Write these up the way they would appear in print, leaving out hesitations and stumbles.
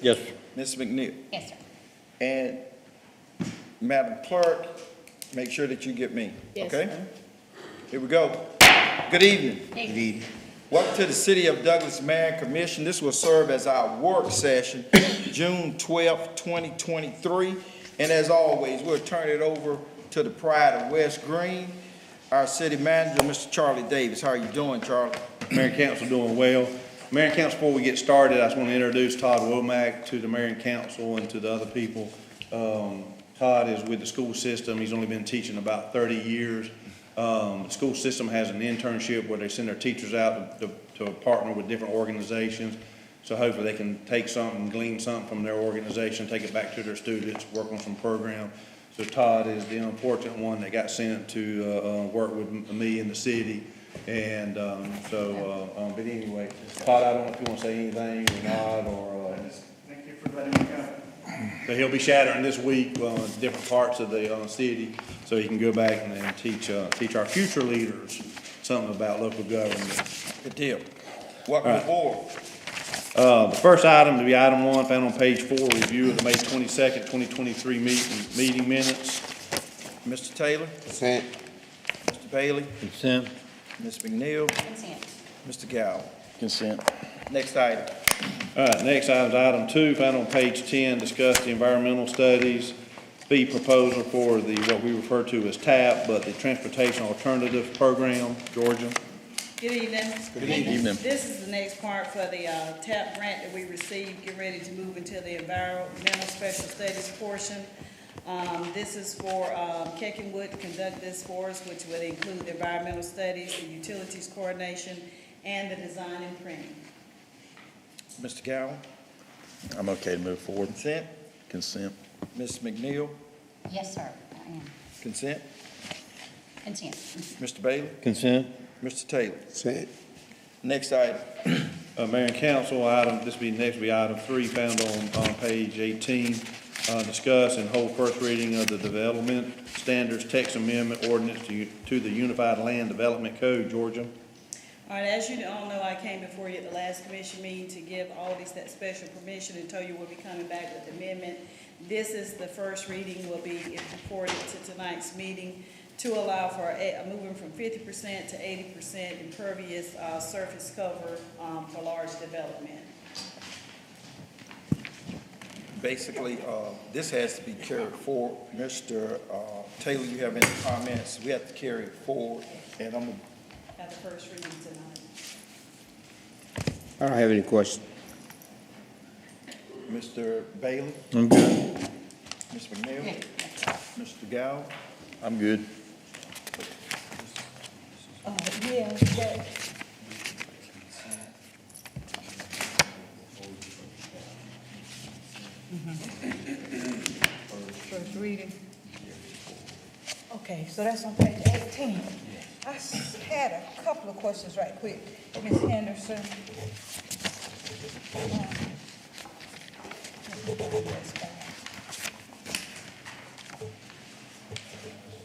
Yes, sir. Ms. McNeil. Yes, sir. And Madam Clerk, make sure that you get me, Yes, okay? sir. Here we go. Good evening. Good evening. Welcome to the City of Douglas Mayor and Commission. This will serve as our work session, June 12th, 2023. And as always, we'll turn it over to the pride of West Green, our city manager, Mr. Charlie Davis. How are you doing, Charlie? Mayor and Council doing well. Mayor and Council, before we get started, I just want to introduce Todd Womack to the Mayor and Council and to the other people. Todd is with the school system. He's only been teaching about 30 years. The school system has an internship where they send their teachers out to partner with different organizations. So hopefully they can take something, glean something from their organization, take it back to their students, work on some program. So Todd is the unfortunate one that got sent to work with me in the city. And but anyway, Todd, I don't know if you want to say anything or not, or Thank you for letting me come. so he'll be shadowing this week different parts of the city, so he can go back and teach our future leaders something about local government. Good deal. Welcome aboard. The first item to be item 1, found on page 4, review of the May 22nd, 2023 meeting minutes. Mr. Taylor, Consent. Mr. Bailey, Consent. Ms. McNeil, Consent. Mr. Gallo. Consent. Next item. All right, next item is item 2, found on page 10, discuss the environmental studies fee proposal for the, what we refer to as TAP, but the Transportation Alternatives Program, Georgia. Good evening. Good evening. This is the next part for the TAP grant that we received. Get ready to move into the environmental special studies portion. This is for Kekenwood to conduct this for us, which would include the environmental studies, the utilities coordination, and the design and printing. Mr. Gallo, I'm okay to move forward. consent. Consent. Ms. McNeil, Yes, sir. I am. consent. Consent. Mr. Bailey, Consent. Mr. Taylor. Consent. Next item. Mayor and Council, next will be item 3, found on page 18. Discuss and hold first reading of the Development Standards Text Amendment Ordinance to the Unified Land Development Code, Georgia. All right, as you all know, I came before you at the last commission meeting to give Aldi's that special permission and tell you we'll be coming back with amendment. This is the first reading, will be reported to tonight's meeting to allow for moving from 50% to 80% impervious surface cover for large development. Basically, this has to be carried forward. Mr. Taylor, you have any comments? We have to carry it forward, and I'm gonna At the first reading tonight. I don't have any questions. Mr. Bailey, I'm good. Ms. McNeil, Yeah. Mr. Gallo. I'm good. First reading. Okay, so that's on page 18. I had a couple of questions right quick, Ms. Henderson.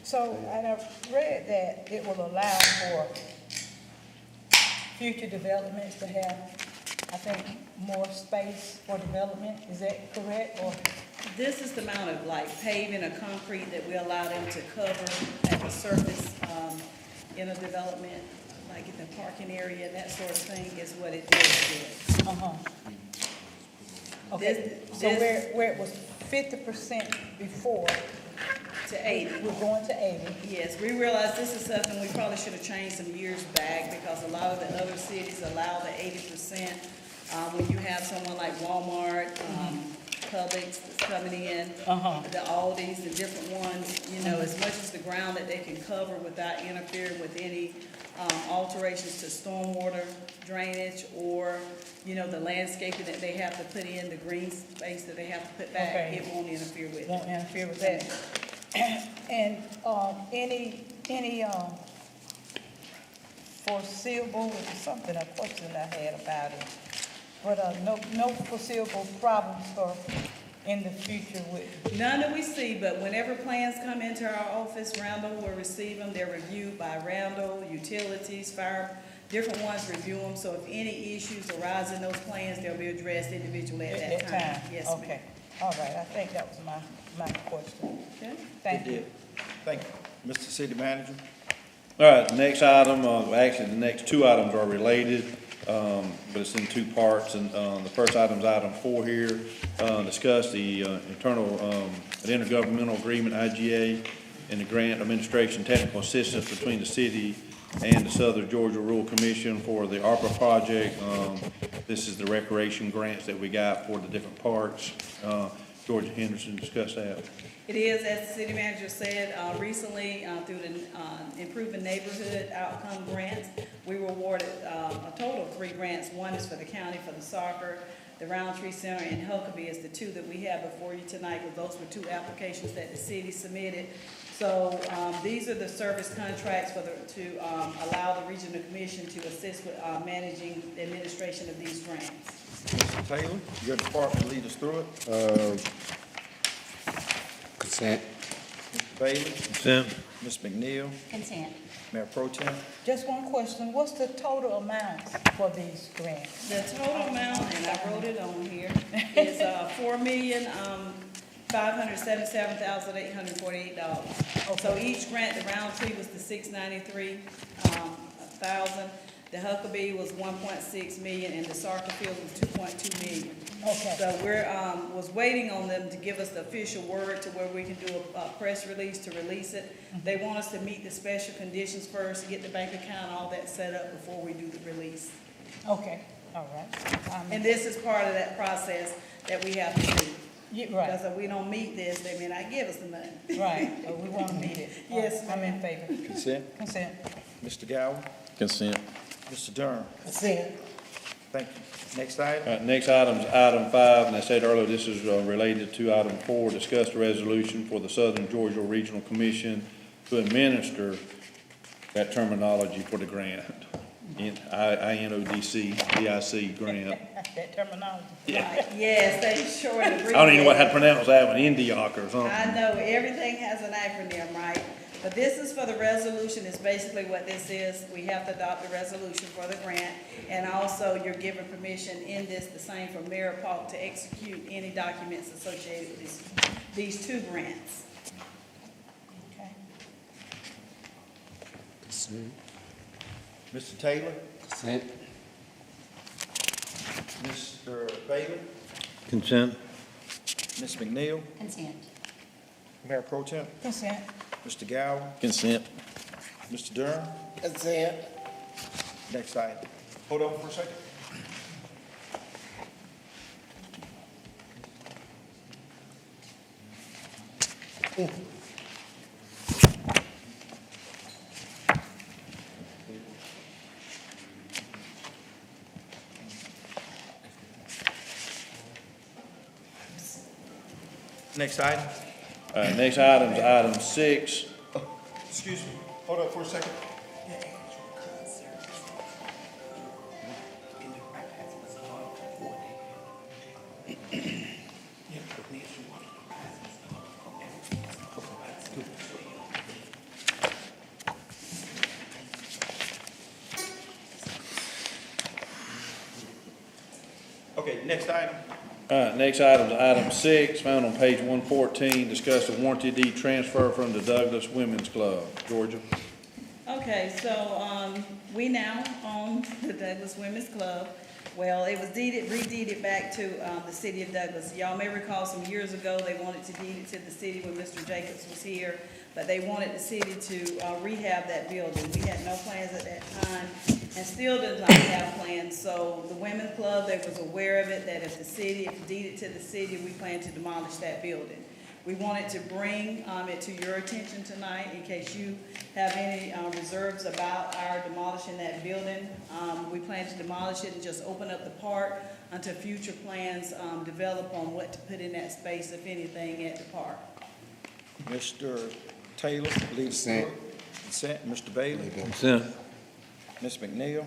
So, and I've read that it will allow for future developments to have, I think, more space for development. Is that correct, or? This is the amount of like paving or concrete that we allow them to cover at the surface in a development, like in the parking area, that sort of thing is what it is. Uh-huh. Okay, This- so where it was 50% before, To 80. we're going to 80. Yes, we realize this is something we probably should have changed some years back because a lot of the other cities allow the 80%. When you have someone like Walmart, Publix that's coming in, Uh-huh. the Aldi's, the different ones, you know, as much as the ground that they can cover without interfering with any alterations to stormwater drainage or, you know, the landscaping that they have to put in, the green space that they have to put back, Okay. it won't interfere with it. Won't interfere with that. And, any foreseeable, something, a question I had about it, but, no foreseeable problems for in the future with? None that we see, but whenever plans come into our office, Randall will receive them. They're reviewed by Randall, utilities, fire, different ones review them. So if any issues arise in those plans, they'll be addressed individually at that time. Yes, ma'am. Okay, all right, I think that was my question. Okay. Thank Good you. deal. Thank you. Mr. City Manager? All right, the next item, actually, the next two items are related, but it's in two parts. And the first item is item 4 here, discuss the an intergovernmental agreement, IGA, and the grant administration technical assistance between the city and the Southern Georgia Rural Commission for the ARPA project. This is the recreation grants that we got for the different parks. Georgia Henderson discussed that. It is, as the city manager said, recently, through the Improving Neighborhood Outcome Grants, we were awarded a total of 3 grants. One is for the county for the soccer, the Roundtree Center, and Huckabee is the 2 that we have before you tonight, because those were 2 applications that the city submitted. So these are the service contracts to allow the regional commission to assist with managing the administration of these grants. Mr. Taylor, your department lead us through it. Consent. Mr. Bailey? Consent. Ms. McNeil? Consent. Mayor Pro Tem? Just one question, what's the total amount for these grants? The total amount, and I wrote it on here, is $4,577,848. So each grant, the Roundtree was the $693,000. The Huckabee was $1.6 million, and the soccer field was $2.2 million. Okay, So was waiting on them to give us the official word to where we can do a press release to release it. They want us to meet the special conditions first, get the bank account, all that set up before we do the release. okay, all right. And this is part of that process that we have to do. Yeah, right, Because if we don't meet this, they may not give us the money. right, we want to meet it. Yes, I'm in favor. Consent. Consent. Mr. Gower? Consent. Mr. Durham? Consent. Thank you. Next item? Next item is item 5, and I said earlier, this is related to item 4, discuss the resolution for the Southern Georgia Regional Commission to administer that terminology for the grant, INODC grant. That terminology. Right, yes, they short abbreviate. I don't even know how to pronounce that one, Indioc or something. I know, everything has an acronym, right? But this is for the resolution, is basically what this is. We have to adopt the resolution for the grant. And also, you're given permission in this, the same for Mayor Paul, to execute any documents associated with these 2 grants. Okay. Consent. Mr. Taylor? Consent. Mr. Bailey? Consent. Ms. McNeil? Consent. Mayor Pro Tem? Consent. Mr. Gower? Consent. Mr. Durham? Consent. Next item. Hold on for a second. Next item. Next item is item 6. Excuse me, hold up for a second. Okay, next item. Next item is item 6, found on page 114, discuss the warranty deed transfer from the Douglas Women's Club, Georgia. Okay, so, we now own the Douglas Women's Club. Well, it was redeeded back to, the city of Douglas. Y'all may recall some years ago, they wanted to deed it to the city when Mr. Jacobs was here, but they wanted the city to, rehab that building. We had no plans at that time, and still did not have plans. So the Women's Club, they was aware of it, that if deeded to the city, we plan to demolish that building. We wanted to bring it to your attention tonight in case you have any reserves about our demolishing that building. We plan to demolish it and just open up the park until future plans develop on what to put in that space, if anything, at the park. Mr. Taylor, lead us through it. Consent. Mr. Bailey? Consent. Ms. McNeil?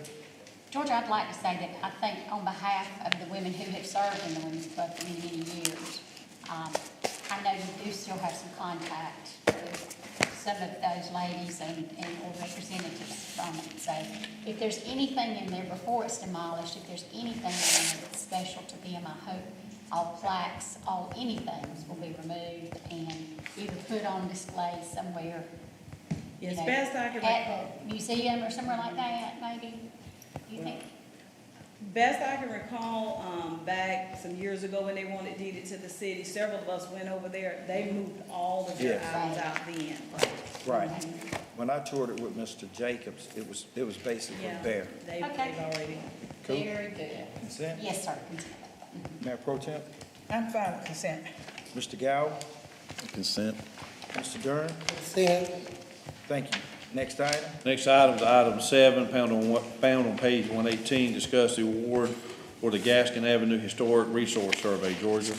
Georgia, I'd like to say that I think on behalf of the women who have served in the Women's Club for many, many years, I know you do still have some contact with some of those ladies or representatives from it. So if there's anything in there before it's demolished, if there's anything in there that's special to them, I hope all plaques, anything will be removed and either put on display somewhere. Yes, you know, best I can. at the museum or somewhere like that, maybe, you think? Best I can recall, back some years ago when they wanted deeded to the city, several of us went over there. They moved all of their Yes. items out then. Right. When I toured it with Mr. Jacobs, it was basically Yeah, bare. they've Okay. already. Cool. Very good. Consent? Yes, sir. Mayor Pro Tem? I'm fine with consent. Mr. Gow? Consent. Mr. Durham? Consent. Thank you. Next item? Next item is item 7, found on page 118, discuss the award for the Gaskin Avenue Historic Resource Survey, Georgia.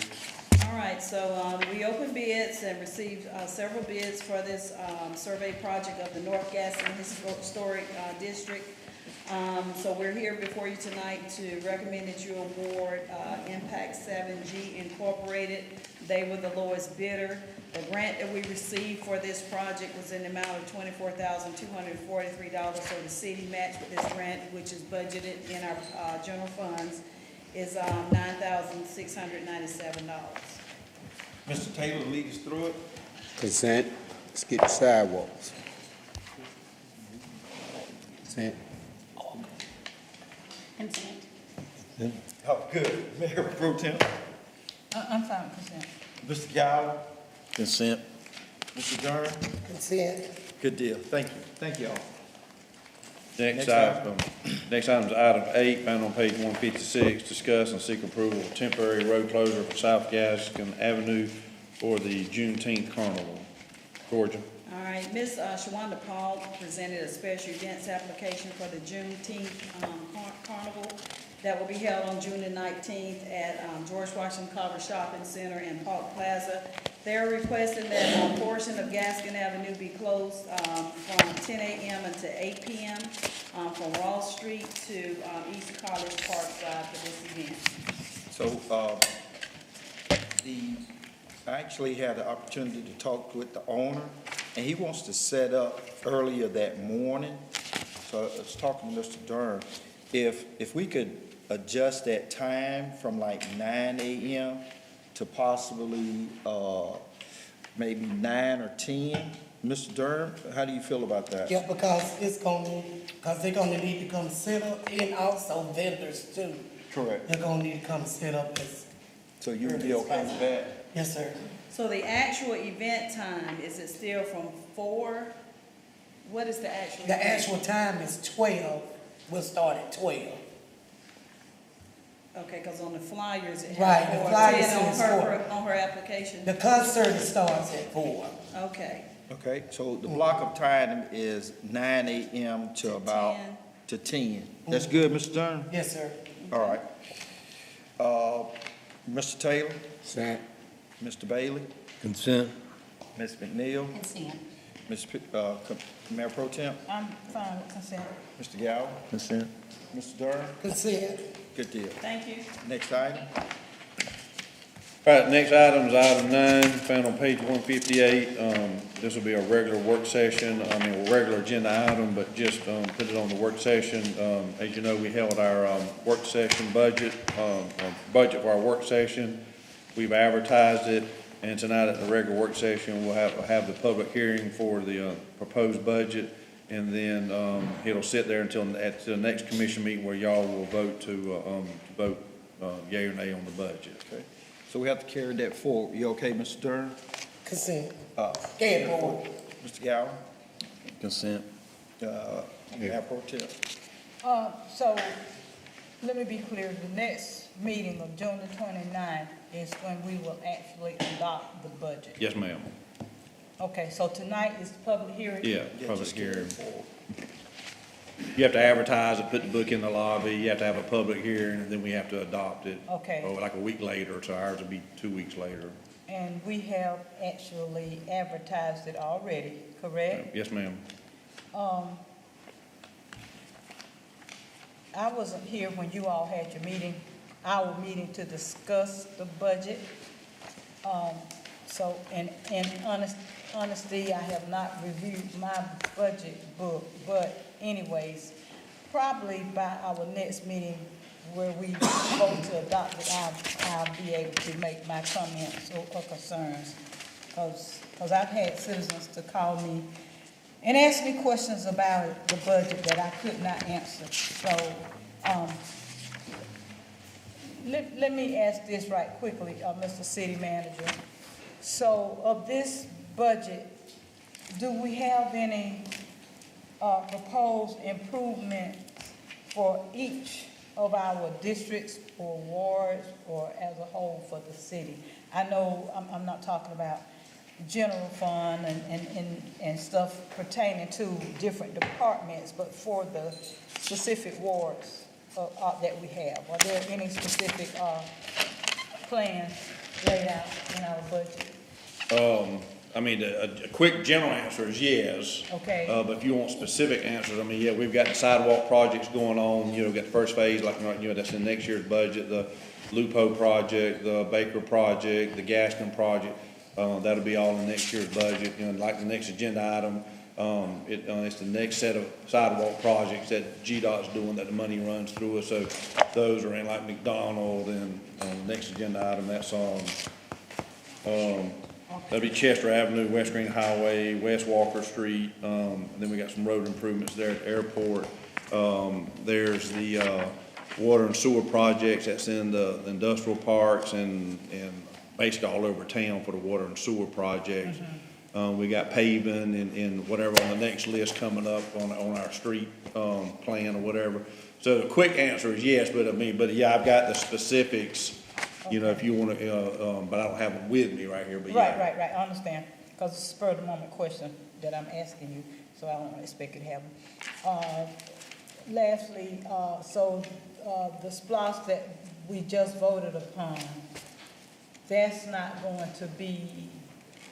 All right, so we opened bids and received several bids for this survey project of the North Gaston Historic District. So we're here before you tonight to recommend that you award Impact 7G Incorporated. They were the lowest bidder. The grant that we received for this project was in the amount of $24,243. So the city match with this grant, which is budgeted in our general funds, is $9,697. Mr. Taylor, lead us through it. Consent, let's get the sidewalks. Consent. Consent. Oh, good. Mayor Pro Tem? I'm fine with consent. Mr. Gow? Consent. Mr. Durham? Consent. Good deal. Thank you. Thank you all. Next Next item is item 8, found on page 156, discuss and seek approval of temporary road closure for South Gaskin Avenue for the Juneteenth Carnival. Georgia. All right, Ms. Shawanda Paul presented a special events application for the Juneteenth Carnival that will be held on June the 19th at George Washington Carver Shopping Center and Park Plaza. They're requesting that a portion of Gaskin Avenue be closed from 10 a.m. until 8 p.m. From Ross Street to East College Park Drive for this event. So, I actually had the opportunity to talk with the owner, and he wants to set up earlier that morning. So I was talking to Mr. Durham, if we could adjust that time from like 9 a.m. to possibly, maybe 9 or 10. Mr. Durham, how do you feel about that? Yeah, because they're gonna need to come set up and also vendors too. Correct. They're gonna need to come set up as, So you would be okay with that? yes, sir. So the actual event time, is it still from 4? What is the actual? The event? actual time is 12, we'll start at 12. Okay, because on the flyers, it Right, has the 4, flyer 10 says on 4. her application. The concert starts at 4. Okay, Okay, so the block of time is 9 a.m. to about, 10. to 10. That's good, Mr. Durham? Yes, sir. All right. Mr. Taylor, Consent. Mr. Bailey, Consent. Ms. McNeil, Consent. Mayor Pro Tem, I'm fine with consent. Mr. Gow, Consent. Mr. Durham. Consent. Good deal. thank you. Next item. All right, next item is item 9, found on page 158. This will be a regular work session, a regular agenda item, but just put it on the work session. As you know, we held our work session budget for our work session. We've advertised it, and tonight at the regular work session, we'll have the public hearing for the proposed budget, and then it'll sit there until at the next commission meeting where y'all will vote to vote yea or nay on the budget. Okay. So we have to carry that forward. You okay, Mr. Durham? Consent. Uh, Go ahead, board. Mr. Gow, Consent. Mayor Pro Tem. So, let me be clear, the next meeting of June the 29th is when we will actually adopt the budget. Yes, ma'am. Okay, so tonight is the public hearing? Yeah, Yeah, public just carry hearing. it forward. You have to advertise it, put the book in the lobby, you have to have a public hearing, and then we have to adopt it. Okay. Oh, like a week later, so ours will be 2 weeks later. And we have actually advertised it already, correct? Yes, ma'am. I wasn't here when you all had your meeting, our meeting to discuss the budget. So, in honesty, I have not reviewed my budget book, but anyways, probably by our next meeting where we vote to adopt it, I'll be able to make my comments or concerns. Cause I've had citizens to call me and ask me questions about the budget that I could not answer. So, let me ask this right quickly, Mr. City Manager. So of this budget, do we have any proposed improvements for each of our districts or wards or as a whole for the city? I know I'm not talking about general fund and stuff pertaining to different departments, but for the specific wards that we have. Are there any specific plans laid out in our budget? I mean, a quick general answer is yes. Okay. But if you want specific answers, I mean, yeah, we've got the sidewalk projects going on, you know, got the first phase, like, you know, that's in next year's budget, the Lupo project, the Baker project, the Gaston project, that'll be all in next year's budget, you know, like the next agenda item. It's the next set of sidewalk projects that GDOT's doing that the money runs through us, so those are in like McDonald and, next agenda item, that's on, that'll be Chester Avenue, West Green Highway, West Walker Street, and then we got some road improvements there at the airport. There's the, water and sewer projects that's in the industrial parks and basically all over town for the water and sewer projects. We got paving and whatever on the next list coming up on our street, plan or whatever. So the quick answer is yes, but yeah, I've got the specifics, you know, if you wanna, but I don't have them with me right here, but yeah. Right, I understand, because it's a spur of the moment question that I'm asking you, so I don't expect you to have them. Lastly, the SPLOST that we just voted upon, that's not going to be,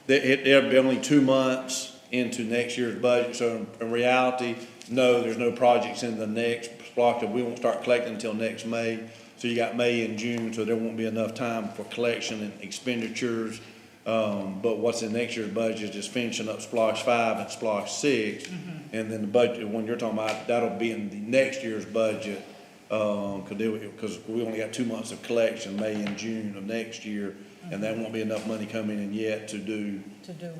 It'll be only 2 months into next year's budget, so in reality, no, there's no projects in the next block that we won't start collecting until next May. So you got May and June, so there won't be enough time for collection and expenditures. But what's in next year's budget is just finishing up Splash 5 and Splash 6. And then the budget, when you're talking about, that'll be in the next year's budget, because we only got 2 months of collection, May and June of next year. And there won't be enough money coming in yet to do.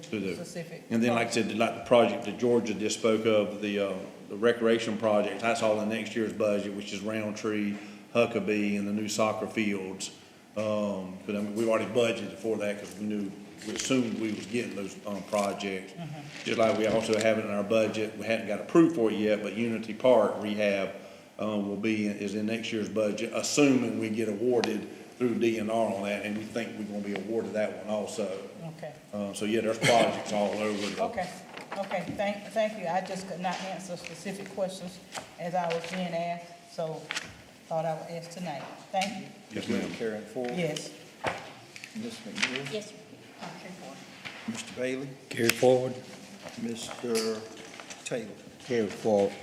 specific. And then, like I said, like the project that Georgia just spoke of, the recreation project, that's all in next year's budget, which is Roundtree, Huckabee, and the new soccer fields. But I mean, we've already budgeted for that because we assumed we was getting those, projects. Just like we also have it in our budget, we hadn't got approved for it yet, but Unity Park rehab, is in next year's budget, assuming we get awarded through DNR on that, and we think we're gonna be awarded that one also. Okay. So yeah, there's projects all over. Okay, thank you. I just could not answer specific questions as I was being asked, so thought I would ask tonight. Thank you. Yes, ma'am. Carrying forward. Yes. Ms. McNeil, Yes, sir. Carry forward. Mr. Bailey, Carry forward. Mr. Taylor. Carry forward.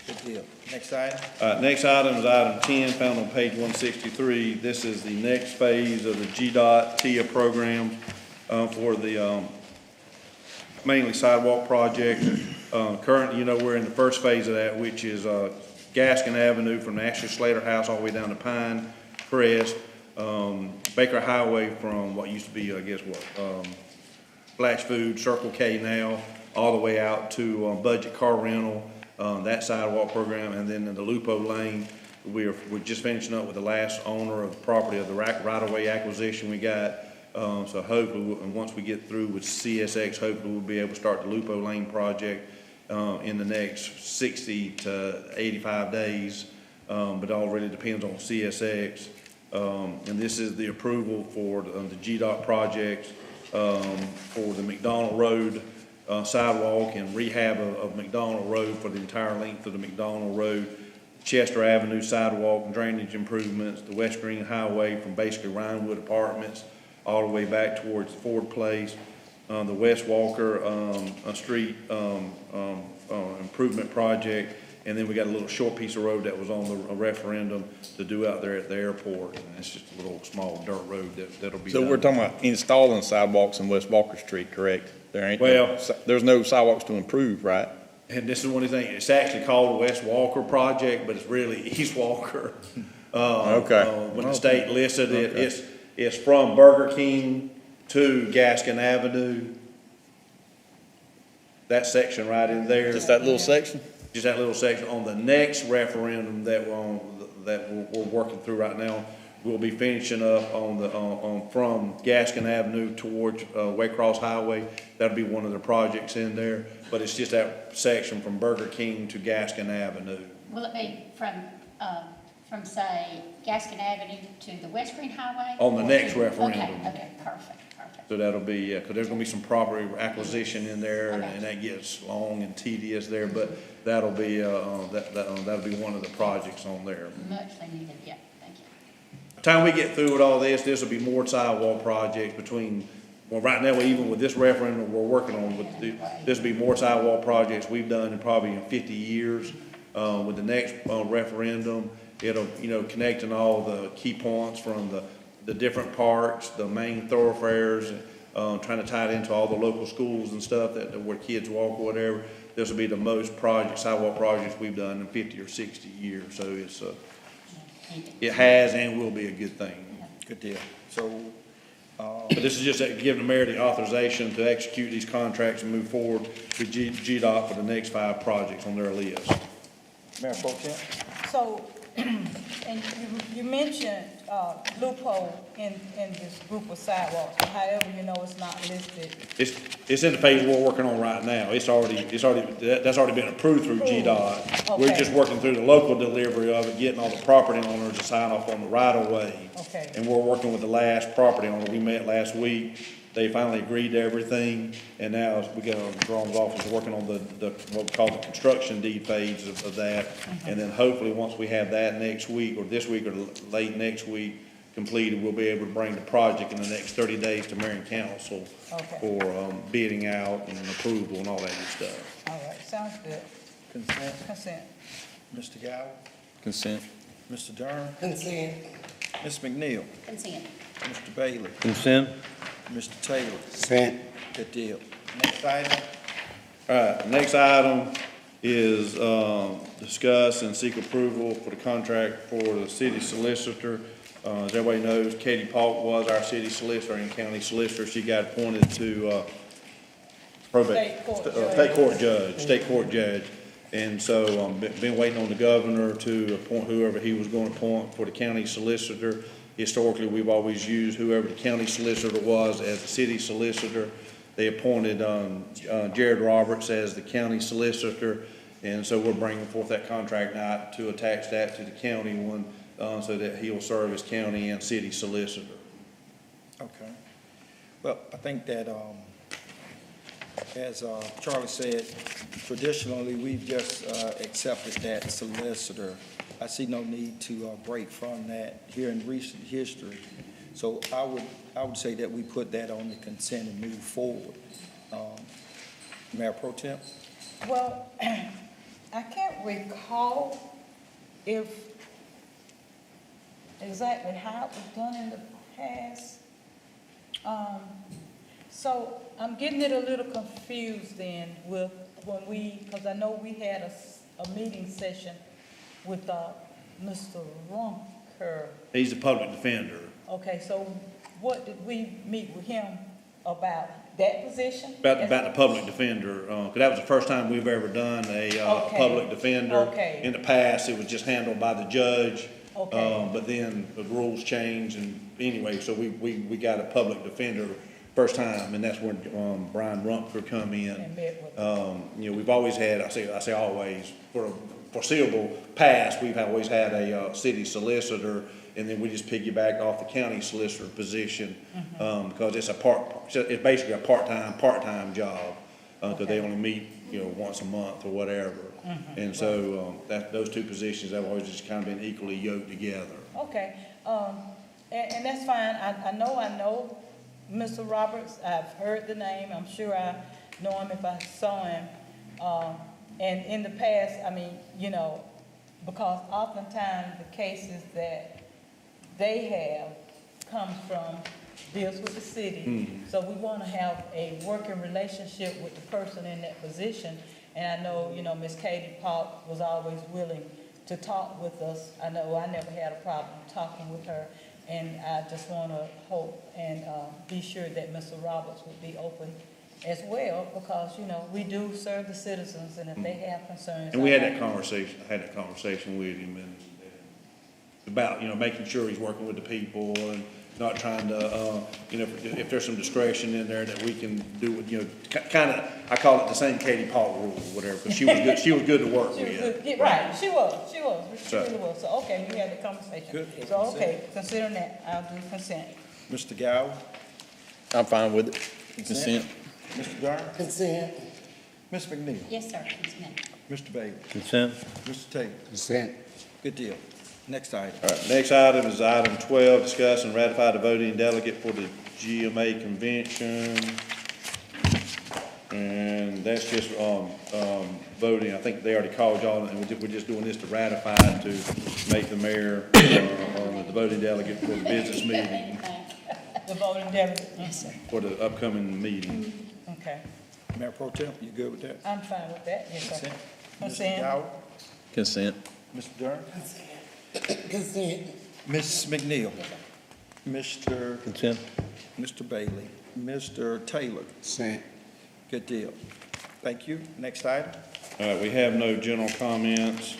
Good deal. Next item. Next item is item 10, found on page 163. This is the next phase of the GDOT TIA program for the mainly sidewalk project. Currently, you know, we're in the first phase of that, which is Gaskin Avenue from Ashley Slater House all the way down to Pine Crest, Baker Highway from what used to be, I guess, Flash Food, Circle K now, all the way out to Budget Car Rental. That sidewalk program, and then in the Lupo Lane, we're just finishing up with the last owner of the property of the right-of-way acquisition we got. So hopefully, and once we get through with CSX, hopefully we'll be able to start the Lupo Lane project in the next 60 to 85 days. But it all really depends on CSX. And this is the approval for the GDOT projects for the McDonald Road sidewalk and rehab of McDonald Road for the entire length of the McDonald Road, Chester Avenue sidewalk and drainage improvements, the West Green Highway from basically Rhinewood Apartments all the way back towards Ford Place, the West Walker Street improvement project, And then we got a little short piece of road that was on a referendum to do out there at the airport, and it's just a little small dirt road that'll be done. So we're talking about installing sidewalks in West Walker Street, correct? There ain't, Well- there's no sidewalks to improve, right? And this is one of the things, it's actually called the West Walker Project, but it's really East Walker. Okay. When the state listed it, it's from Burger King to Gaskin Avenue. That section right in there. Just that little section? Just that little section. On the next referendum that we're working through right now, we'll be finishing up from Gaskin Avenue towards, Waycross Highway. That'll be one of the projects in there, but it's just that section from Burger King to Gaskin Avenue. Will it be from say Gaskin Avenue to the West Green Highway? On the Or next to- referendum. Okay, perfect. So that'll be, cause there's gonna be some property acquisition in there, Okay. and that gets long and tedious there, but that'll be, that'll be one of the projects on there. Muchly needed, yeah, thank you. Time we get through with all this will be more sidewalk projects between, well, right now, even with this referendum we're working on, this will be more sidewalk projects we've done in probably 50 years. With the next referendum, it'll, connecting all the key points from the different parks, the main thoroughfares, trying to tie it into all the local schools and stuff where kids walk or whatever. This will be the most sidewalk projects we've done in 50 or 60 years, so it has and will be a good thing. Good deal. So, But this is just giving the mayor the authorization to execute these contracts and move forward with GDOT for the next 5 projects on their list. Mayor Pro Tem? So, and you mentioned, loophole in this group of sidewalks, however, it's not listed. It's in the phase we're working on right now. That's already been approved through GDOT. We're Okay. just working through the local delivery of it, getting all the property owners to sign off on the right of way. Okay. And we're working with the last property owner. We met last week. They finally agreed to everything, and now we got Jerome's office working on the what we call the construction deed phase of that. And then hopefully, once we have that next week, or this week, or late next week completed, we'll be able to bring the project in the next 30 days to Marion Council Okay. for bidding out and approval and all that good stuff. All right, sounds good. Consent. Consent. Mr. Gower? Consent. Mr. Durham? Consent. Ms. McNeil? Consent. Mr. Bailey? Consent. Mr. Taylor? Consent. Good deal. Next item? All right, next item is discuss and seek approval for the contract for the city solicitor. As everybody knows, Katie Paulk was our city solicitor and county solicitor. She got appointed to probate, state court judge. And so, been waiting on the governor to appoint whoever he was going to appoint for the county solicitor. Historically, we've always used whoever the county solicitor was as the city solicitor. They appointed Jared Roberts as the county solicitor, and so we're bringing forth that contract now to attach that to the county one, so that he will serve as county and city solicitor. Okay. Well, I think that, as Charlie said, traditionally, we've just accepted that solicitor. I see no need to break from that here in recent history. So I would say that we put that on the consent and move forward. Mayor Pro Tem? Well, I can't recall if exactly how it was done in the past. So I'm getting it a little confused then with because I know we had a meeting session with Mr. Ronker. He's a public defender. Okay, so what did we meet with him about? That position? About the public defender, because that was the first time we've ever done a Okay. public defender. Okay. In the past, it was just handled by the judge. Okay. But then the rules changed, and anyway, so we got a public defender first time, and that's when Brian Rumpker come in. And met with We've always had, I say always, for a foreseeable past, we've always had a city solicitor, and then we just piggybacked off the county solicitor position, because it's basically a part-time job, because they only meet, once a month or whatever. And so, those two positions have always just kind of been equally yoked together. Okay, and that's fine. I know Mr. Roberts. I've heard the name. I'm sure I know him if I saw him. And in the past, I mean, you know, because oftentimes the cases that they have comes from deals with the city. So we want to have a working relationship with the person in that position. And I know, you know, Miss Katie Park was always willing to talk with us. I know I never had a problem talking with her. And I just want to hope and be sure that Mr. Roberts would be open as well, because, you know, we do serve the citizens, and if they have concerns. And we had that conversation, I had that conversation with him and about, you know, making sure he's working with the people and not trying to, you know, if there's some discretion in there that we can do, you know, kind of, I call it the same Katie Paul rule or whatever, but she was good, she was good to work She was with. good. Yeah, right, she So- really was. So, okay, we had the conversation. Good. So, okay, considering that, I'll do consent. Mr. Gow, I'm fine with it. Consent. Mr. Durham, Consent. Ms. McNeil, Yes, sir, consent. Mr. Bailey, Consent. Mr. Taylor. Consent. Good deal. Next item. All right, next item is item 12, discuss and ratify the voting delegate for the GMA convention. And that's just, voting, I think they already called y'all, and we're just doing this to ratify to make the mayor, the voting delegate for the business meeting, The voting delegate, yes, sir. for the upcoming meeting. Okay, Mayor Pro Tem, you good with that? I'm fine with that, yes, sir. Consent. Mr. Consent. Gow, Consent. Mr. Durham, Consent. Ms. McNeil, Mr. Consent. Mr. Bailey, Mr. Taylor. Consent. Good deal. Thank you. Next item. All right, we have no general comments,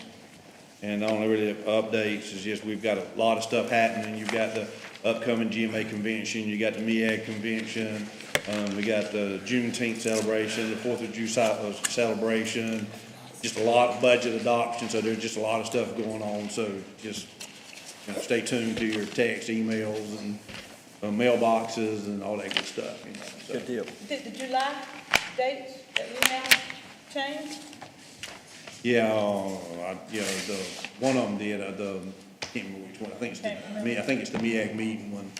and the only really updates is just we've got a lot of stuff happening. You've got the upcoming GMA convention, you got the MEAG convention, we got the Juneteenth celebration, the Fourth of July celebration, just a lot of budget adoption, so there's just a lot of stuff going on, so just, you know, stay tuned to your text, emails, and mailboxes and all that good stuff, you know, so. Good deal. Did the July dates that we now change? Yeah, the, one of them did, I can't remember which one, I think it's I think it's the MEAG meeting one.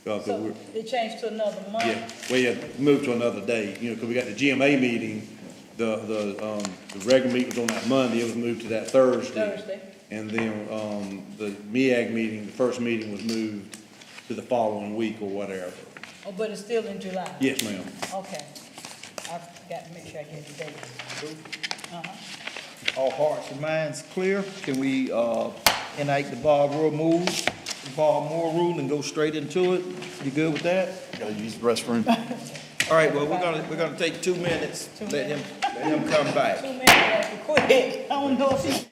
But So we're- it changed to another month? Yeah, well, yeah, moved to another day, you know, because we got the GMA meeting, the regular meeting was on that Monday, it was moved to that Thursday. Thursday. And then, the MEAG meeting, the first meeting was moved to the following week or whatever. Oh, but it's still in July? Yes, ma'am. Okay. I've got to make sure I get the dates. All hearts and minds clear? Can we, enact the Bob Moore rule and go straight into it? You good with that? Gotta use the restroom. All right, well, we're gonna take 2 minutes, let him come back. 2 minutes, I have to quit. I don't know if he.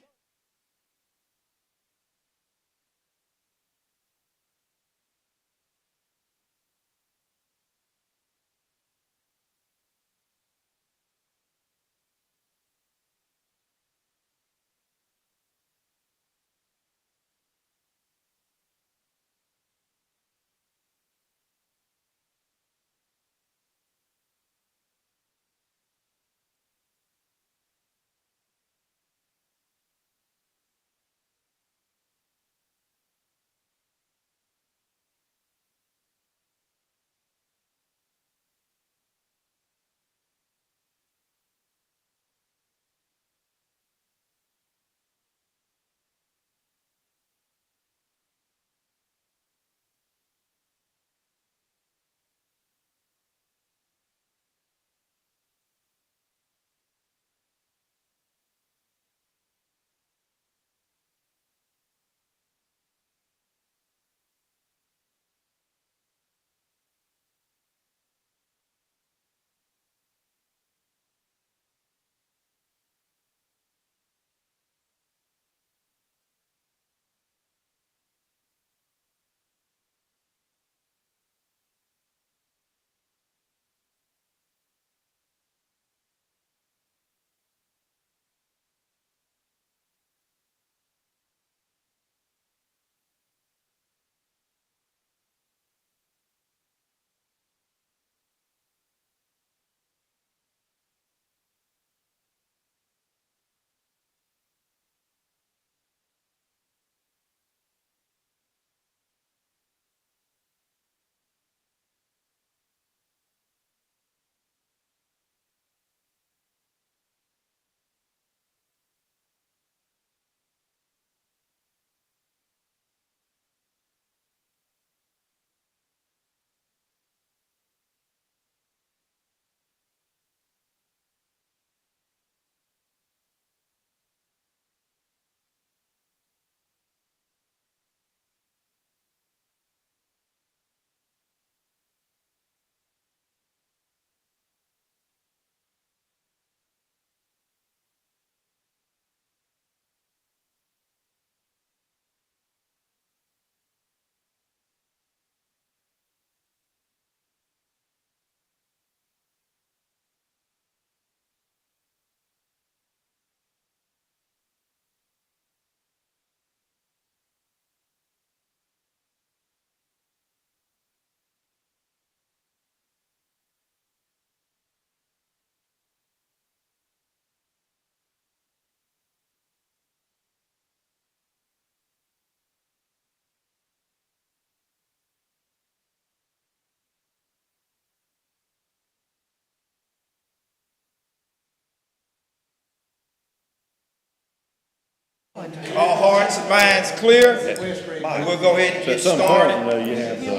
All hearts and minds clear? And we'll go ahead and get started.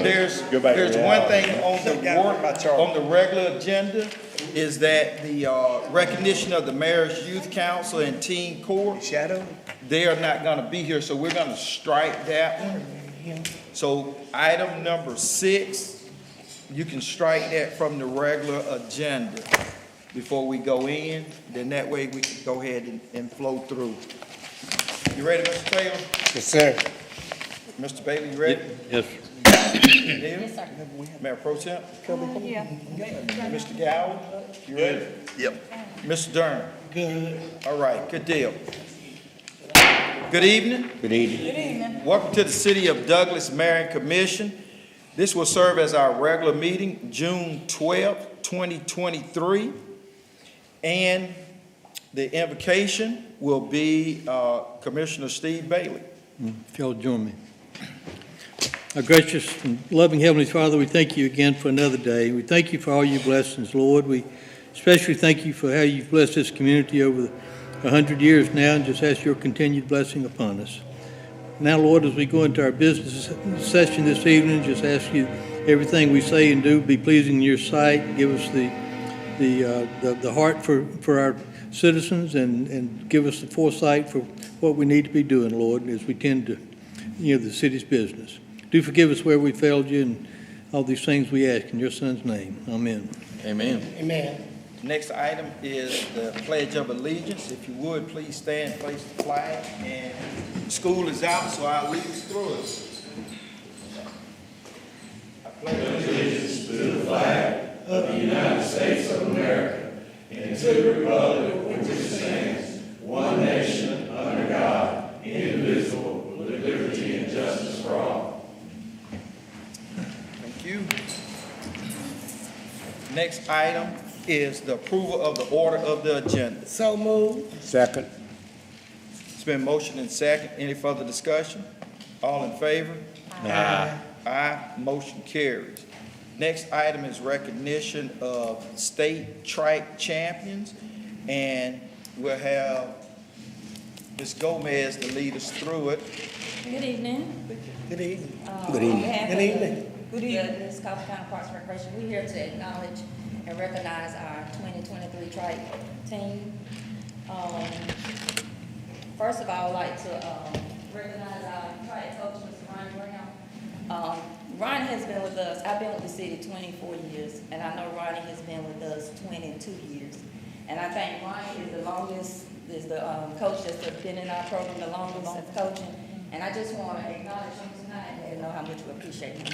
There's one thing on the regular agenda is that the recognition of the Mayor's Youth Council and Teen Corps. They are not gonna be here, so we're gonna strike that one. So item number 6, you can strike that from the regular agenda before we go in. Then that way we can go ahead and flow through. You ready, Mr. Taylor? Yes, sir. Mr. Bailey, you ready? Yes. Yes, sir. Mayor Pro Tem? Yeah. Mr. Gower? You ready? Yep. Mr. Dern? Good. All right, good deal. Good evening. Good evening. Good evening. Welcome to the City of Douglas Marion Commission. This will serve as our regular meeting, June 12th, 2023. And the invocation will be Commissioner Steve Bailey. If y'all join me. Our gracious and loving Heavenly Father, we thank you again for another day. We thank you for all your blessings, Lord. We especially thank you for how you've blessed this community over 100 years now, and just ask your continued blessing upon us. Now, Lord, as we go into our business session this evening, just ask you everything we say and do be pleasing in your sight. Give us the heart for our citizens, and give us the foresight for what we need to be doing, Lord, as we tend to, the city's business. Do forgive us where we failed you, and all these things we ask in your Son's name. Amen. Amen. Amen. Next item is the Pledge of Allegiance. If you would, please stand, place the flag, and school is out, so I'll lead us through it. I pledge allegiance to the flag of the United States of America and to the republic which stands, one nation, under God, indivisible, with liberty and justice for all. Thank you. Next item is the approval of the order of the agenda. So moved. Second. It's been motioned and second. Any further discussion? All in favor? Aye. Aye. Motion carries. Next item is recognition of state track champions, and we'll have Ms. Gomez to lead us through it. Good evening. Good evening. Good evening. On behalf Good of evening. Good the evening. Liz Coffee County Parks and Recreation, we're here to acknowledge and recognize our 2023 trike team. First of all, I'd like to recognize our trike coach, Mr. Ronnie Brown. Ronnie has been with us, I've been with the city 24 years, and I know Ronnie has been with us 22 years. And I think Ronnie is the coach that's been in our program the longest of coaching. And I just want to acknowledge him tonight and let him know how much we appreciate him.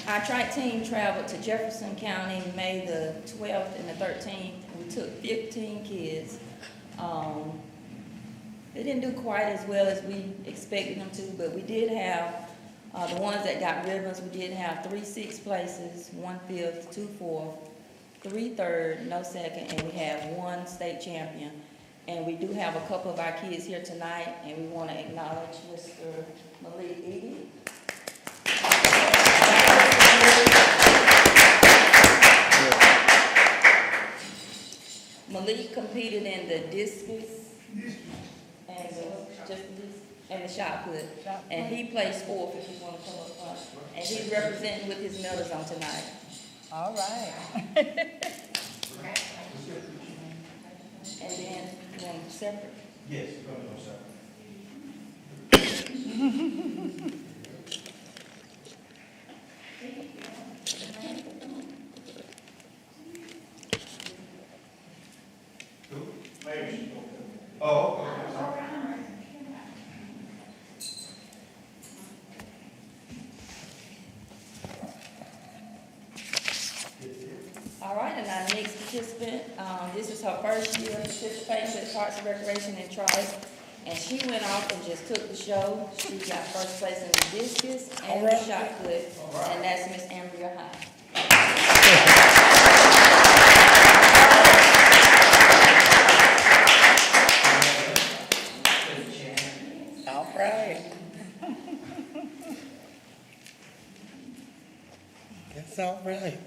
Our track team traveled to Jefferson County May the 12th and the 13th. We took 15 kids. They didn't do quite as well as we expected them to, but we did have the ones that got ribbons. We did have 3 6th places, 1 5th, 2 4th, 3 3rd, no second, and we have 1 state champion. And we do have a couple of our kids here tonight, and we want to acknowledge Mr. Malik Edie. Malik competed in the discus and the shot put, and he placed 4th, if you want to come up front. And he's representing with his medals on tonight. All right. And then, you want separate? Yes, go separate. Oh, All right, and our next participant, this is her first year participating with Parks and Recreation and Trice, and she went off and just took the show. She got first place in the discus and the shot put, and that's Miss Ambria High. All right. That's all right.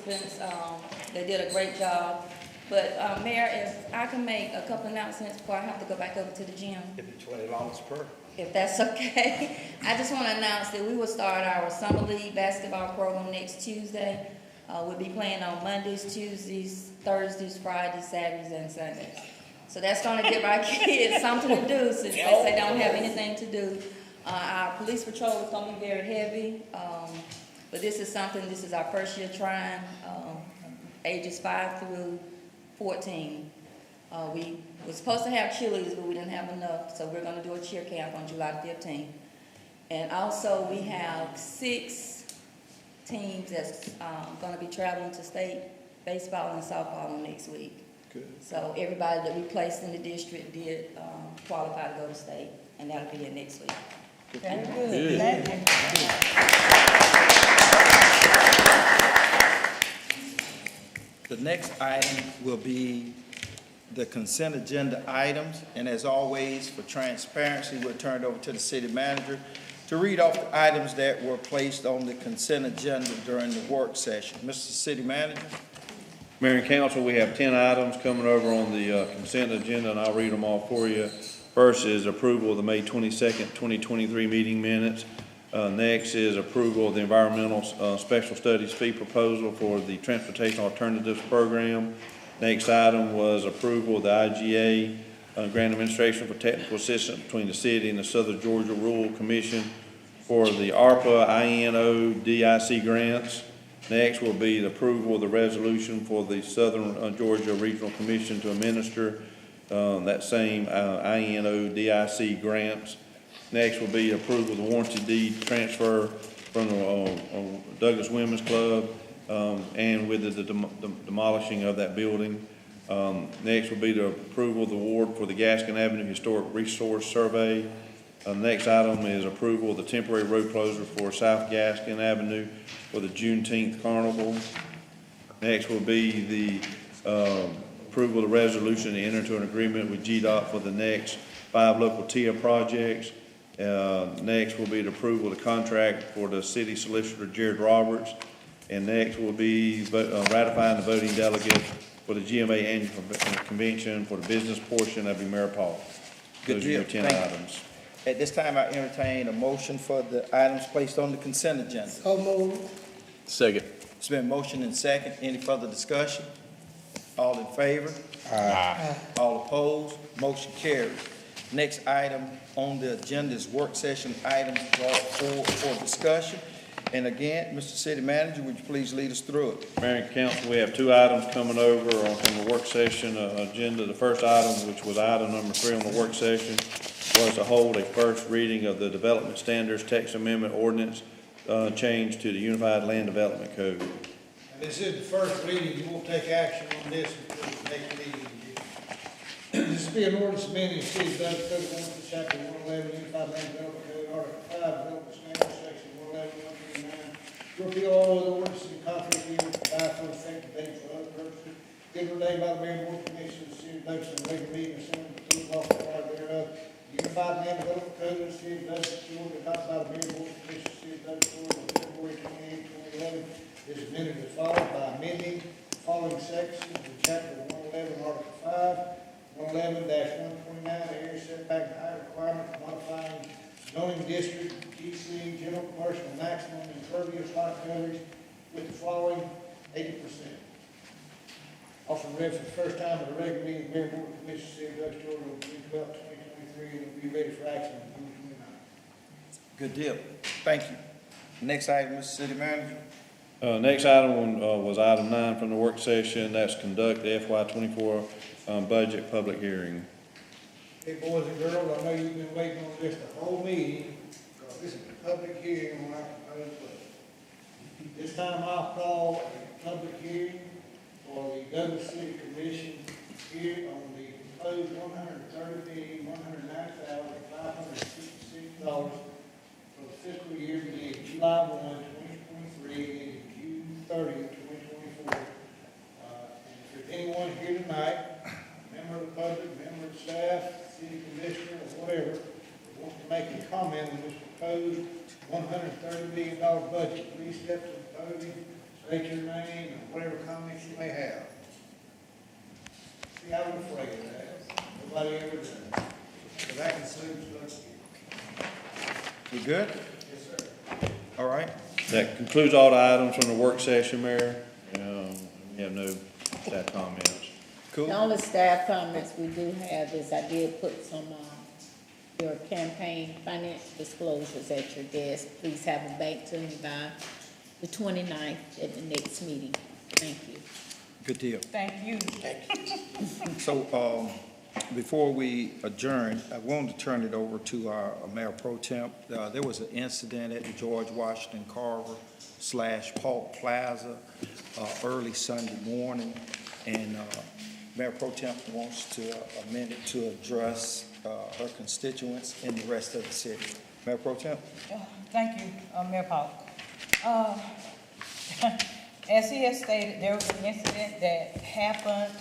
participants. They did a great job. But, Mayor, if I can make a couple announcements before I have to go back over to the gym. Give me $20 per. If that's okay. I just want to announce that we will start our Summer League basketball program next Tuesday. We'll be playing on Mondays, Tuesdays, Thursdays, Fridays, Saturdays, and Sundays. So that's going to give our kids something to do since they don't have anything to do. Our police patrol is going to be very heavy, but this is our first year trying, ages 5 through 14. We were supposed to have cheerleaders, but we didn't have enough, so we're going to do a cheer camp on July 15th. And also, we have 6 teams that's going to be traveling to state baseball and softball next week. Good. So everybody that we placed in the district did qualify to go to state, and that'll be it next week. Very good, thank you. The next item will be the consent agenda items, and as always, for transparency, we'll turn it over to the city manager to read off the items that were placed on the consent agenda during the work session. Mr. City Manager? Mayor and council, we have 10 items coming over on the consent agenda, and I'll read them all for you. First is approval of the May 22nd, 2023 meeting minutes. Next is approval of the environmental special studies fee proposal for the Transportation Alternatives Program. Next item was approval of the IGA grant administration for technical assistance between the city and the Southern Georgia Rural Commission for the ARPA, INO, DIC grants. Next will be the approval of the resolution for the Southern Georgia Regional Commission to administer that same INO, DIC grants. Next will be approval of the warranty deed transfer from the Douglas Women's Club and with the demolishing of that building. Next will be the approval of the award for the Gaskin Avenue Historic Resource Survey. Next item is approval of the temporary road closure for South Gaskin Avenue for the Juneteenth Carnival. Next will be the approval of the resolution to enter into an agreement with GDOT for the next 5 local TIA projects. Next will be the approval of the contract for the city solicitor Jared Roberts. And next will be ratifying the voting delegate for the GMA annual convention for the business portion of the Mayor Paul. Those are your 10 items. At this time, I entertain a motion for the items placed on the consent agenda. So moved. Second. It's been motion and second. Any further discussion? All in favor? Aye. All opposed? Motion carries. Next item on the agenda is work session items brought forward for discussion. And again, Mr. City Manager, would you please lead us through it? Mayor and council, we have 2 items coming over on the work session agenda. The first item, which was item number 3 on the work session, was to hold a first reading of the Development Standards Text Amendment Ordinance change to the Unified Land Development Code. This is the first reading. You won't take action on this until the next meeting. This will be an ordinance amending the City of Douglas Code of Ordinance, Chapter 111, Unified Land Development Code, Article 5, Development Standards, Section 111, 139. To repeal all other ordinances in conflict with the provide for effective date for other purposes. Given ordained by the Mayor and Board of Commissioners of the City of Douglas in the regular meeting assembled to approve all part thereof. The Unified Land Development Code of the City of Douglas, Georgia, adopted by the Mayor and Board of Commissioners of the City of Douglas, Georgia, on February 28, 2011, is amended as follows by amending the following sections in Chapter 111, Article 5. 111-129, area setback and height requirement, modifying zoning district, GC, general commercial, maximum impervious lot coverage with the following 80%. Also read for the first time at a regular meeting, Mayor Board of Commissioners, City of Douglas, Georgia, on June 12, 2023, and will be ready for action on June 29. Good deal. Thank you. Next item, Mr. City Manager. Next item was item 9 from the work session. That's conduct the FY24 budget public hearing. Hey, boys and girls, I know you've been waiting on this the whole meeting, because this is a public hearing on our proposed budget. This time I'll call a public hearing for the Douglas City Commission here on the proposed $130,109,566 for the fiscal year beginning July 1, 2023, and June 30, 2024. And if there's anyone here tonight, member of the public, member of the staff, city commissioner, or whatever, that wants to make a comment on this proposed $130 million budget, please step to the podium, state your name and whatever comments you may have. See, I was afraid of that. Nobody ever does. So that concludes the. We good? Yes, sir. All right. That concludes all the items from the work session, Mayor. We have no staff comments. Cool. The only staff comments we do have is I did put some, your campaign financial disclosures at your desk. Please have them back to me by the 29th at the next meeting. Thank you. Good deal. Thank you. So, before we adjourn, I wanted to turn it over to our Mayor Pro Temp. There was an incident at the George Washington Carver / Polk Plaza early Sunday morning, and Mayor Pro Temp wants to amend it to address her constituents and the rest of the city. Mayor Pro Temp? Thank you, Mayor Paul. As he has stated, there was an incident that happened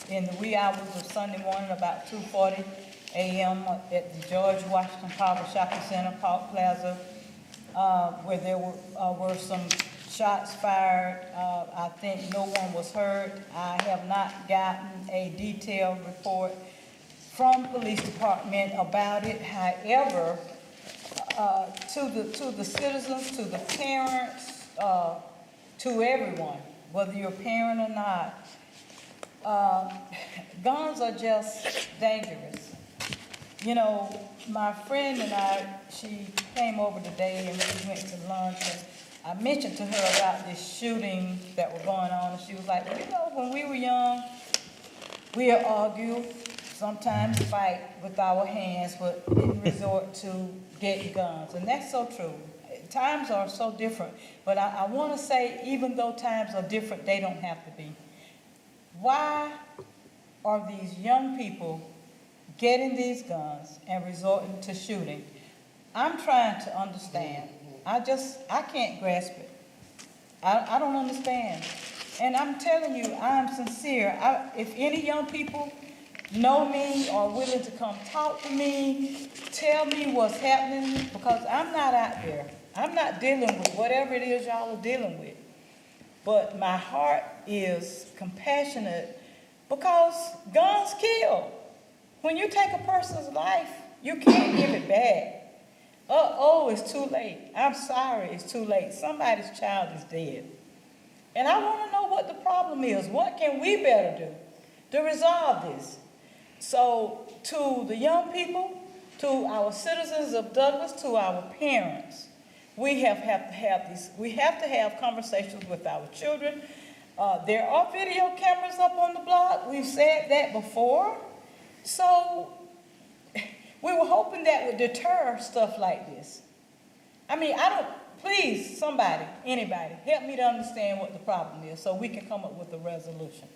in the wee hours of Sunday morning, about 2:40 a.m. at the George Washington Carver Shopping Center, Polk Plaza, where there were some shots fired. I think no one was hurt. I have not gotten a detailed report from police department about it. However, to the citizens, to the parents, to everyone, whether you're a parent or not, guns are just dangerous. You know, my friend and I, she came over today and we went to lunch, and I mentioned to her about this shooting that was going on, and she was like, well, you know, when we were young, we'd argue, sometimes fight with our hands, but didn't resort to getting guns. And that's so true. Times are so different. But I want to say, even though times are different, they don't have to be. Why are these young people getting these guns and resorting to shooting? I'm trying to understand. I can't grasp it. I don't understand. And I'm telling you, I'm sincere. If any young people know me or willing to come talk to me, tell me what's happening, because I'm not out there. I'm not dealing with whatever it is y'all are dealing with. But my heart is compassionate because guns kill. When you take a person's life, you can't give it back. It's too late. I'm sorry, it's too late. Somebody's child is dead. And I want to know what the problem is. What can we better do to resolve this? So to the young people, to our citizens of Douglas, to our parents, we have to have conversations with our children. There are video cameras up on the block. We've said that before. So we were hoping that would deter stuff like this. I mean, please, somebody, anybody, help me to understand what the problem is so we can come up with a resolution.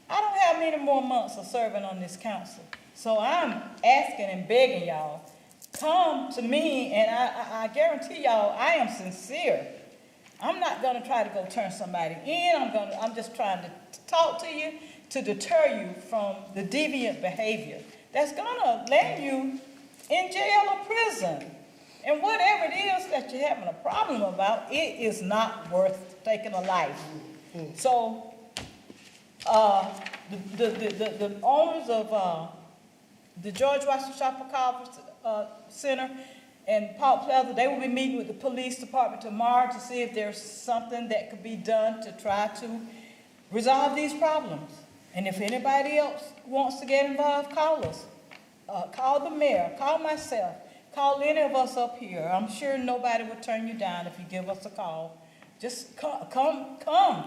I don't have many more months of serving on this council. So I'm asking and begging y'all, come to me, and I guarantee y'all I am sincere. I'm not going to try to go turn somebody in. I'm just trying to talk to you to deter you from the deviant behavior that's going to land you in jail or prison. And whatever it is that you're having a problem about, it is not worth taking a life. So the owners of the George Washington Shopping Carver Center and Polk Plaza, they will be meeting with the police department tomorrow to see if there's something that could be done to try to resolve these problems. And if anybody else wants to get involved, call us. Call the mayor, call myself, call any of us up here. I'm sure nobody will turn you down if you give us a call. Just come.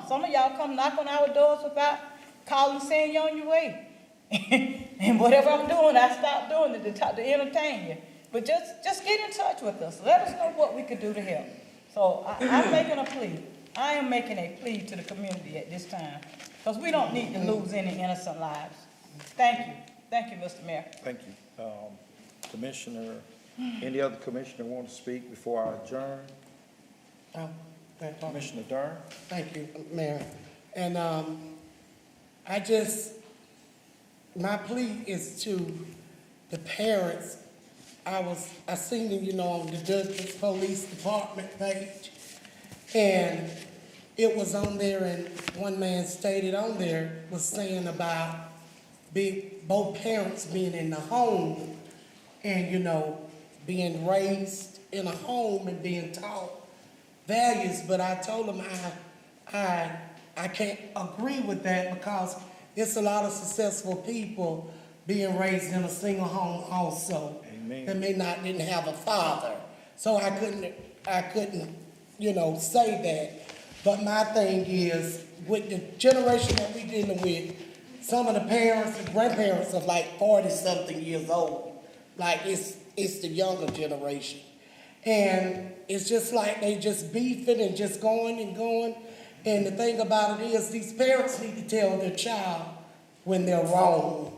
Some of y'all come knock on our doors without calling, saying you're on your way. And whatever I'm doing, I stop doing it to entertain you. But just get in touch with us. Let us know what we could do to help. So I'm making a plea. I am making a plea to the community at this time, because we don't need to lose any innocent lives. Thank you. Thank you, Mr. Mayor. Thank you. Commissioner, any other commissioner want to speak before I adjourn? Commissioner Dern? Thank you, Mayor. And my plea is to the parents. I seen it, on the Douglas Police Department page, and it was on there, and one man stated on there, was saying about both parents being in the home and, you know, being raised in a home and being taught values, but I told him I can't agree with that because it's a lot of successful people being raised in a single home also. Amen. That didn't have a father. So I couldn't, you know, say that. But my thing is, with the generation that we dealing with, some of the parents and grandparents are like 40-something years old. Like it's the younger generation. And it's just like they just beefing and just going and going. And the thing about it is, these parents need to tell their child when they're wrong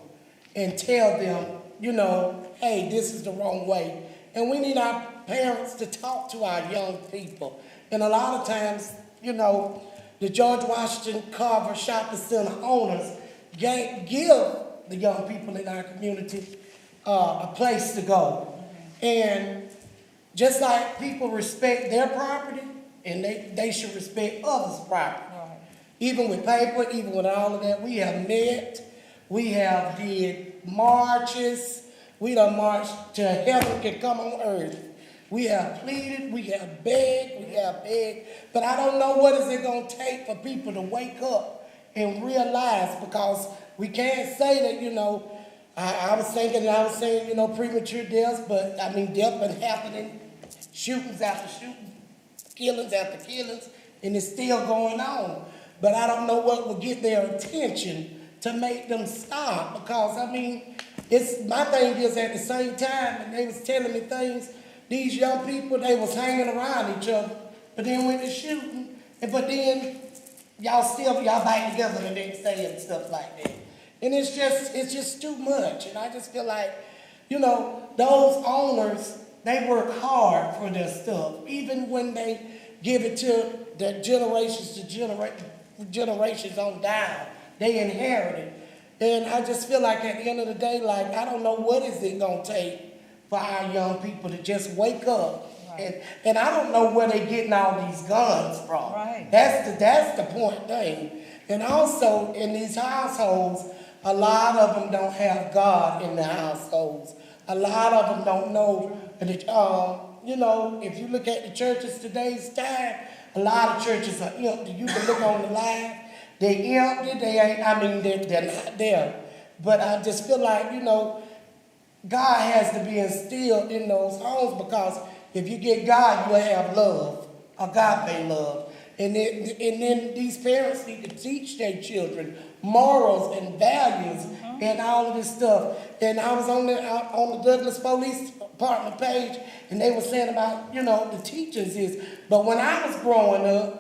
and tell them, you know, hey, this is the wrong way. And we need our parents to talk to our young people. And a lot of times, you know, the George Washington Carver Shopping Center owners give the young people in our community a place to go. And just like people respect their property, and they should respect others' property. Right. Even with paper, even with all of that, we have met, we have did marches, we done marched to heaven can come on earth. We have pleaded, we have begged, but I don't know what is it gonna take for people to wake up and realize, because we can't say that, you know, I was saying, you know, premature deaths, but I mean, death been happening, shootings after shootings, killings after killings, and it's still going on. But I don't know what will get their attention to make them stop, because I mean, my thing is at the same time, and they was telling me things, these young people, they was hanging around each other, but then when they're shooting, but then y'all back together the next day and stuff like that. And it's just too much. And I just feel like, you know, those owners, they work hard for their stuff, even when they give it to the generations on down. They inherit it. And I just feel like at the end of the day, like, I don't know what is it gonna take for our young people to just wake up. Right. And I don't know where they getting all these guns from. Right. That's the point thing. And also in these households, a lot of them don't have God in their households. A lot of them don't know that, you know, if you look at the churches today's time, a lot of churches are empty. You can look on the line, they're empty, they're not there. But I just feel like, you know, God has to be instilled in those homes, because if you get God, you'll have love, agape love. And then these parents need to teach their children morals and values and all of this stuff. And I was on the Douglas Police Department page, and they were saying about, you know, the teachers is. But when I was growing up,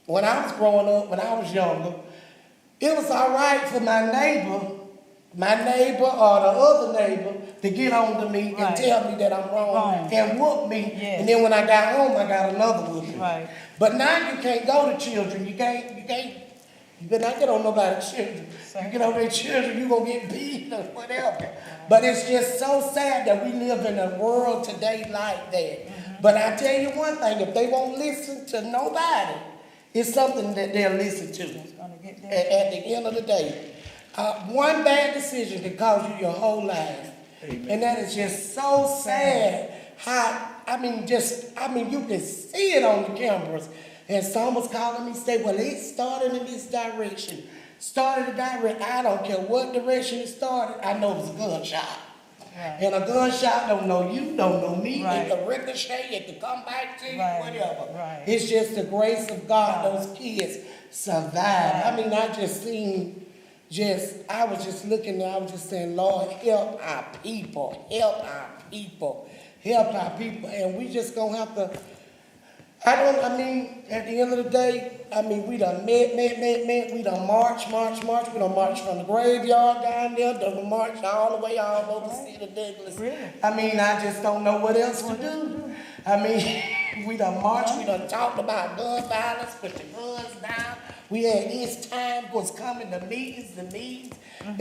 when I was younger, it was all right for my neighbor or the other neighbor to get on to me and tell me that I'm wrong and whoop me. Yes. And then when I got home, I got another whooping. Right. But now you can't go to children. You better not get on nobody's children. You get on their children, you're going to get beat or whatever. But it's just so sad that we live in a world today like that. Mm-hmm. But I tell you one thing, if they won't listen to nobody, it's something that they'll listen to at the end of the day. One bad decision can cost you your whole life. Amen. And that is just so sad. You can see it on the cameras. And some was calling me, say, well, it started in this direction. I don't care what direction it started. I know it was a gunshot. Right. And a gunshot don't know you, don't know me. Right. It can ricochet, it can come back to you, whatever. Right. It's just the grace of God, those kids survived. Right. I mean, I was just looking there, I was just saying, Lord, help our people. And we just gonna have to, at the end of the day, we done met, we done march. We done march from the graveyard down there, done march all the way all over the city of Douglas. Really? I just don't know what else to do. We done marched, we done talked about gun violence, put the guns down. We had this time was coming, the meetings, and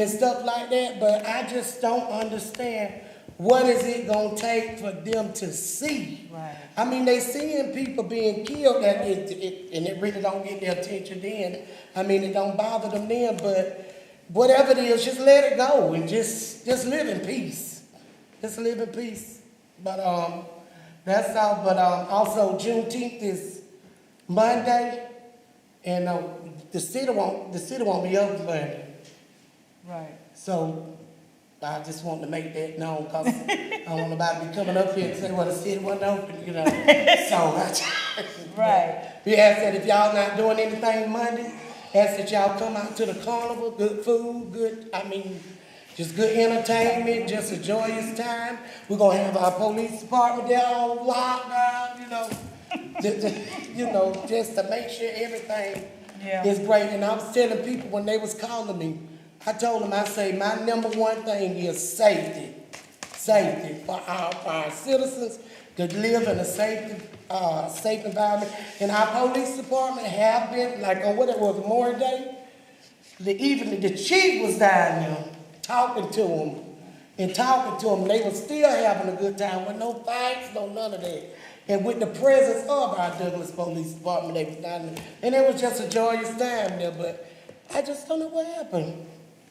stuff like that. But I just don't understand what is it gonna take for them to see? Right. I mean, they seeing people being killed, and it really don't get their attention then. I mean, it don't bother them then, but whatever it is, just let it go and just live in peace. Just live in peace. But, that's all, but, also Juneteenth is Monday, and, the city won't be open Monday. Right. So, I just want to make that known, cause I don't want nobody to be coming up here and say, well, the city wasn't open, you know. So, Right. we ask that if y'all not doing anything Monday, ask that y'all come out to the carnival, good food, just good entertainment, just a joyous time. We're gonna have our police department there on lockdown, just to make sure everything is great. And I was telling people when they was calling me, I told them, I say, my number one thing is safety. Safety for our citizens to live in a safe environment. And our police department have been, like on what it was, Memorial Day, even the chief was down there talking to them. They were still having a good time with no fights, no none of that. And with the presence of our Douglas Police Department, they was down there. And it was just a joyous time there, but I just don't know what happened.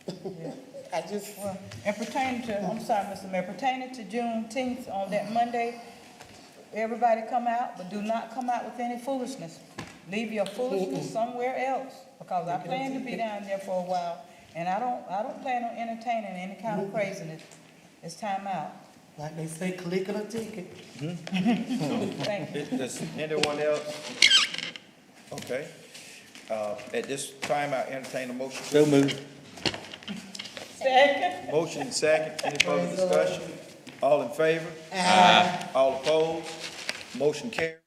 Well, and pertaining to, I'm sorry, Mr. Mayor, pertaining to Juneteenth on that Monday, everybody come out, but do not come out with any foolishness. Leave your foolishness somewhere else, because I plan to be down there for a while, and I don't plan on entertaining any kind of craziness. It's time out. Like they say, click on a ticket. Thank you. Does anyone else? Okay. At this time, I entertain a motion. So moved. Second. Motion and second. Any further discussion? All in favor? Aye. All opposed? Motion carried.